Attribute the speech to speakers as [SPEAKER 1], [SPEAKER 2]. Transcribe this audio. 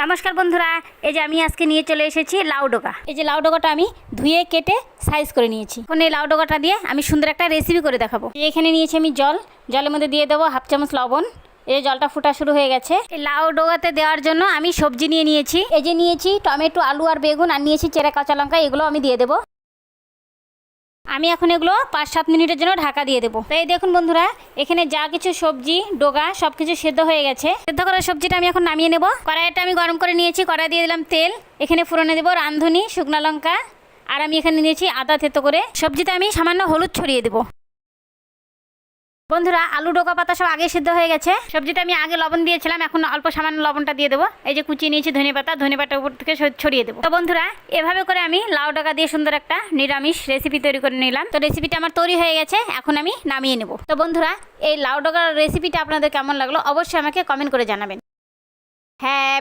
[SPEAKER 1] নমস্কার বন্ধুরা, এই যে আমি আজকে নিয়ে চলে এসেছি লাউ ডোকা। এই যে লাউ ডোকাটা আমি ধুয়ে কেটে সাইজ করে নিয়েছি। এখন এই লাউ ডোকাটা দিয়ে আমি সুন্দর একটা রেসিপি করে দেখাবো। এখানে নিয়েছি আমি জলের মধ্যে দিয়ে দেবো হাফ চামচ লবণ। এই জলটা ফুটা শুরু হয়ে গেছে। এই লাউ ডোকাতে দেওয়ার জন্য আমি সবজি নিয়ে নিয়েছি। এই যে নিয়েছি টমেটো, আলু আর বেগুন, আর নিয়েছি চেরা কাঁচা লঙ্কা। এগুলো আমি দিয়ে দেবো। আমি এখন এগুলো 5-7 মিনিটের জন্য ঢাকা দিয়ে দেবো। তো এই দেখুন বন্ধুরা, এখানে যা কিছু সবজি ডোকা সবকিছু সেদ্ধ হয়ে গেছে। সেদ্ধ করা সবজিটা আমি এখন নামিয়ে নেব। কড়াইটা আমি গরম করে নিয়েছি। কড়াই দিয়ে দিলাম তেল। এখানে ফোড়নে দেবো রাঁধুনি, শুকনো লঙ্কা, আর আমি এখানে নিয়েছি আদা থেতো করে। সবজিতে আমি সামান্য হলুদ ছড়িয়ে দেবো। বন্ধুরা, আলু ডোকা পাতা সব আগে সিদ্ধ হয়ে গেছে। সবজিটা আমি আগে লবণ দিয়েছিলাম, এখন অল্প সামান্য লবণটা দিয়ে দেবো। এই যে কুচিয়ে নিয়েছি ধনে পাতা উপর থেকে ছড়িয়ে দেবো। তো বন্ধুরা, এভাবে করে আমি লাউ ডোকা দিয়ে সুন্দর একটা নিরামিষ রেসিপি তৈরি করে নিলাম। তো রেসিপিটা আমার তৈরি হয়ে গেছে, এখন আমি নামিয়ে নেব। তো বন্ধুরা, এই লাউ ডোকার রেসিপিটা আপনাদের কেমন লাগলো অবশ্যই আমাকে কমেন্ট করে জানাবেন। হ্যাঁ।